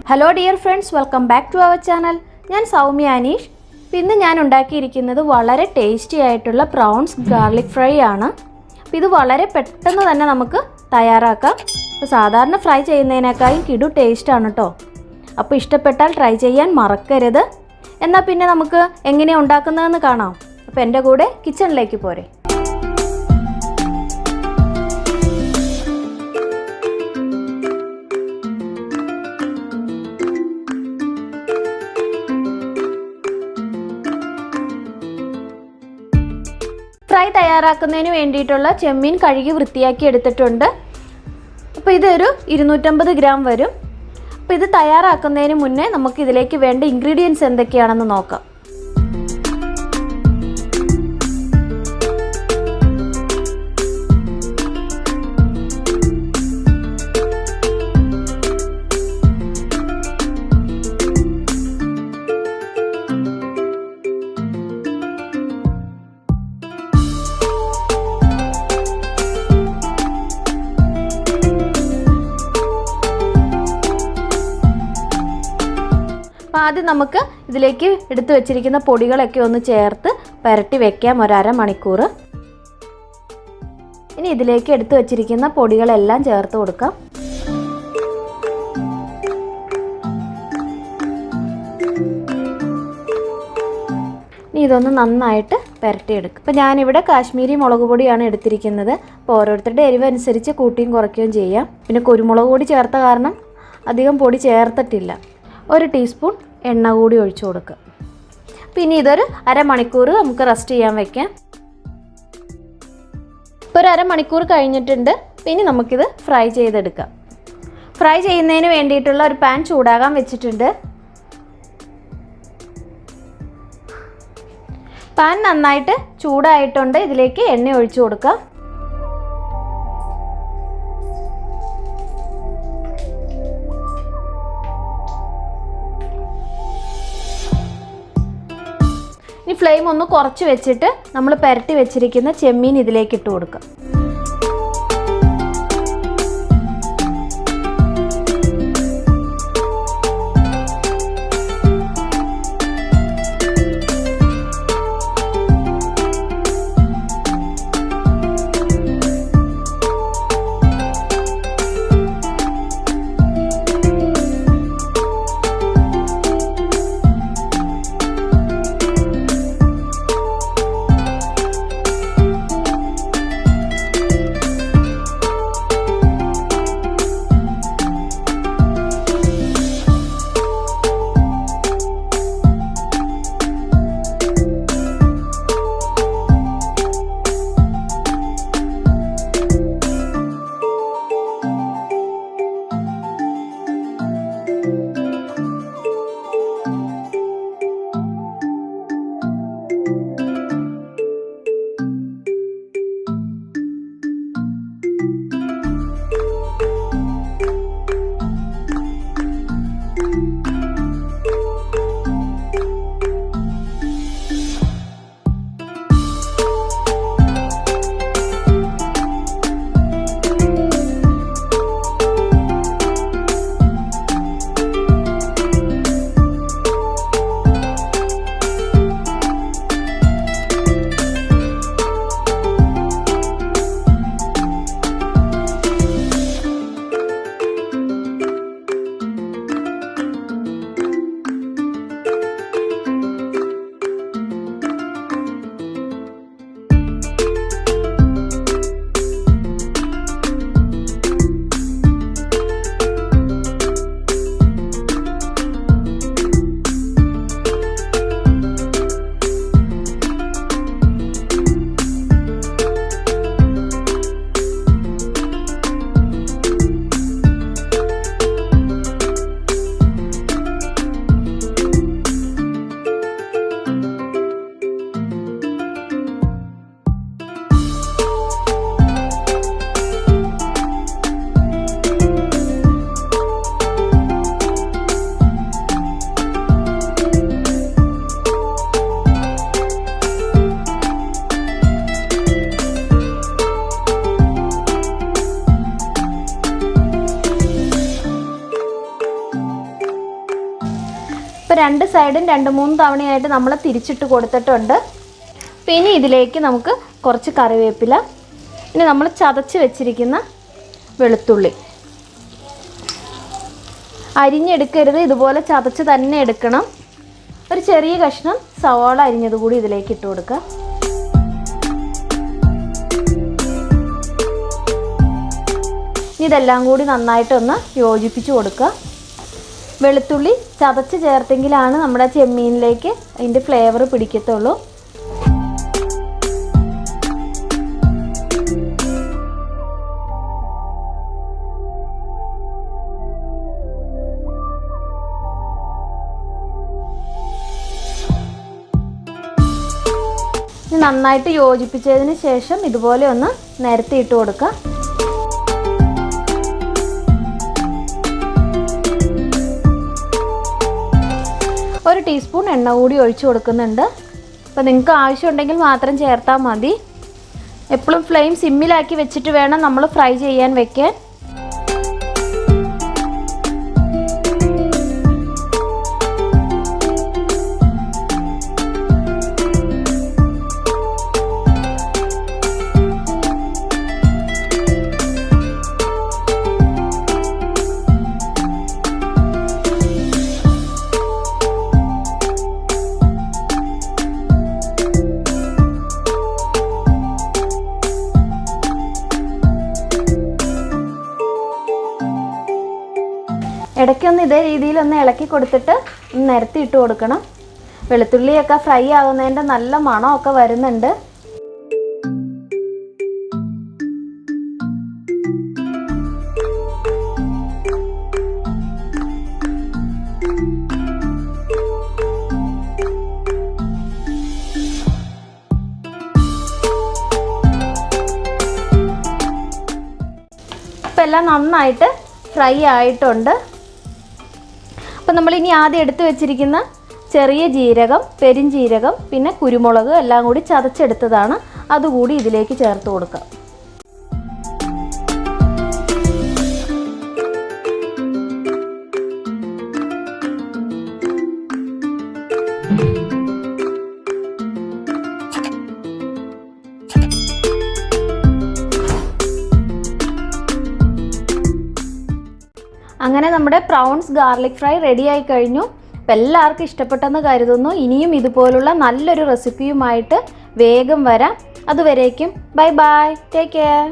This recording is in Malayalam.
Hello dear friends, welcome back to our channel. ഞാൻ സൗമ്യ അനീഷ്. ഇന്ന് ഞാൻ ഉണ്ടാക്കിയിരിക്കുന്നത് വളരെ ടേസ്റ്റി ആയിട്ടുള്ള പ്രോൺസ് ഗാർലിക് ഫ്രൈ ആണ്. ഇത് വളരെ പെട്ടെന്ന് തന്നെ നമുക്ക് തയ്യാറാക്കാം. സാധാരണ ഫ്രൈ ചെയ്യുന്നതിനേക്കാളും കിടു ടേസ്റ്റ് ആണ് ട്ടോ. അപ്പോൾ ഇഷ്ടപ്പെട്ടാൽ ട്രൈ ചെയ്യാൻ മറക്കരുത്. എന്നാൽ പിന്നെ നമുക്ക് എങ്ങനെയാണ് ഉണ്ടാക്കുന്നതെന്ന് കാണാം. അപ്പോൾ എൻ്റെ കൂടെ കിച്ചണിലേക്ക് പോരെ. ഫ്രൈ തയ്യാറാക്കുന്നതിന് വേണ്ടിയിട്ടുള്ള ചെമ്മീൻ കഴുകി വൃത്തിയാക്കി എടുത്തിട്ടുണ്ട്. അപ്പോൾ ഇതൊരു 250 ഗ്രാം വരും. അപ്പോൾ ഇത് തയ്യാറാക്കുന്നതിന് മുന്നേ നമുക്ക് ഇതിലേക്ക് വേണ്ട ഇൻഗ്രീഡിയൻസ് എന്തൊക്കെയാണെന്ന് നോക്കാം. ആദ്യം നമുക്ക് ഇതിലേക്ക് എടുത്തു വെച്ചിരിക്കുന്ന പൊടികളൊക്കെ ഒന്ന് ചേർത്ത് പുരട്ടി വെക്കാം ഒരു അരമണിക്കൂർ. ഇനി ഇതിലേക്ക് എടുത്തു വെച്ചിരിക്കുന്ന പൊടികളെല്ലാം ചേർത്ത് കൊടുക്കാം. ഇനി ഇതൊന്ന് നന്നായിട്ട് പുരട്ടിയെടുക്കും. അപ്പോൾ ഞാനിവിടെ കാശ്മീരി മുളക് പൊടിയാണ് എടുത്തിരിക്കുന്നത്. അപ്പോൾ ഓരോരുത്തരുടെ എരിവ് അനുസരിച്ച് കൂട്ടിയും കുറയ്ക്കുകയും ചെയ്യാം. പിന്നെ കുരുമുളക് പൊടി ചേർത്ത കാരണം അധികം പൊടി ചേർത്തിട്ടില്ല. 1 ടീസ്പൂൺ എണ്ണ കൂടി ഒഴിച്ചു കൊടുക്കുക. പിന്നെ ഇതൊരു അരമണിക്കൂർ നമുക്ക് റെസ്റ്റ് ചെയ്യാൻ വെക്കാം. ഇപ്പോൾ ഒരു അരമണിക്കൂർ കഴിഞ്ഞിട്ടുണ്ട്. പിന്നെ നമുക്കിത് ഫ്രൈ ചെയ്തെടുക്കാം. ഫ്രൈ ചെയ്യുന്നതിന് വേണ്ടിയിട്ടുള്ള ഒരു പാൻ ചൂടാകാൻ വെച്ചിട്ടുണ്ട്. പാൻ നന്നായിട്ട് ചൂടായിട്ടുണ്ട്. ഇതിലേക്ക് എണ്ണ ഒഴിച്ചു കൊടുക്കാം. ഇനി ഫ്ലെയിം ഒന്ന് കുറച്ച് വെച്ചിട്ട് നമ്മൾ പുരട്ടി വെച്ചിരിക്കുന്ന ചെമ്മീൻ ഇതിലേക്ക് ഇട്ട് കൊടുക്കാം. ഇപ്പോൾ 2 സൈഡും 2-3 തവണയായിട്ട് നമ്മൾ തിരിച്ചിട്ട് കൊടുത്തിട്ടുണ്ട്. പിന്നെ ഇതിലേക്ക് നമുക്ക് കുറച്ച് കറിവേപ്പില, ഇനി നമ്മൾ ചതച്ച് വെച്ചിരിക്കുന്ന വെളുത്തുള്ളി, അരിഞ്ഞെടുക്കരുത്, ഇതുപോലെ ചതച്ച് തന്നെ എടുക്കണം. ഒരു ചെറിയ കഷ്ണം സവാള അരിഞ്ഞത് കൂടി ഇതിലേക്ക് ഇട്ട് കൊടുക്കുക. ഇതെല്ലാം കൂടി നന്നായിട്ടൊന്ന് യോജിപ്പിച്ച് കൊടുക്കുക. വെളുത്തുള്ളി ചതച്ച് ചേർത്തെങ്കിലാണ് നമ്മുടെ ചെമ്മീനിലേക്ക് അതിൻ്റെ ഫ്ലേവർ പിടിക്കത്തുള്ളൂ. നന്നായിട്ട് യോജിപ്പിച്ചതിന് ശേഷം ഇതുപോലെ ഒന്ന് നിരത്തിയിട്ട് കൊടുക്കുക. ഒരു ടീസ്പൂൺ എണ്ണ കൂടി ഒഴിച്ചു കൊടുക്കുന്നുണ്ട്. അപ്പോൾ നിങ്ങൾക്ക് ആവശ്യമുണ്ടെങ്കിൽ മാത്രം ചേർത്താൽ മതി. എപ്പോഴും ഫ്ലെയിം സിമ്മിലാക്കി വെച്ചിട്ട് വേണം നമ്മൾ ഫ്രൈ ചെയ്യാൻ വെക്കാൻ. ഇടയ്ക്കൊന്ന് ഇതേ രീതിയിലൊന്ന് ഇളക്കി കൊടുത്തിട്ട് നിരത്തിയിട്ട് കൊടുക്കണം. വെളുത്തുള്ളിയൊക്കെ ഫ്രൈ ആകുന്നതിൻ്റെ നല്ല മണമൊക്കെ വരുന്നുണ്ട്. ഇപ്പം എല്ലാം നന്നായിട്ട് ഫ്രൈ ആയിട്ടുണ്ട്. അപ്പം നമ്മളിനി ആദ്യം എടുത്ത് വെച്ചിരിക്കുന്ന ചെറിയ ജീരകം, പെരിഞ്ജീരകം, പിന്നെ കുരുമുളക് എല്ലാം കൂടി ചതച്ചെടുത്തതാണ്, അതുകൂടി ഇതിലേക്ക് ചേർത്ത് കൊടുക്കാം. അങ്ങനെ നമ്മുടെ പ്രൗൺസ് ഗാർലിക് ഫ്രൈ റെഡി ആയി കഴിഞ്ഞു. അപ്പോൾ എല്ലാവർക്കും ഇഷ്ടപ്പെട്ടെന്ന് കരുതുന്നു. ഇനിയും ഇതുപോലുള്ള നല്ലൊരു റെസിപ്പിയുമായിട്ട് വേഗം വരാം. അതുവരേക്കും ബൈ ബൈ, ടേക്ക് കെയർ.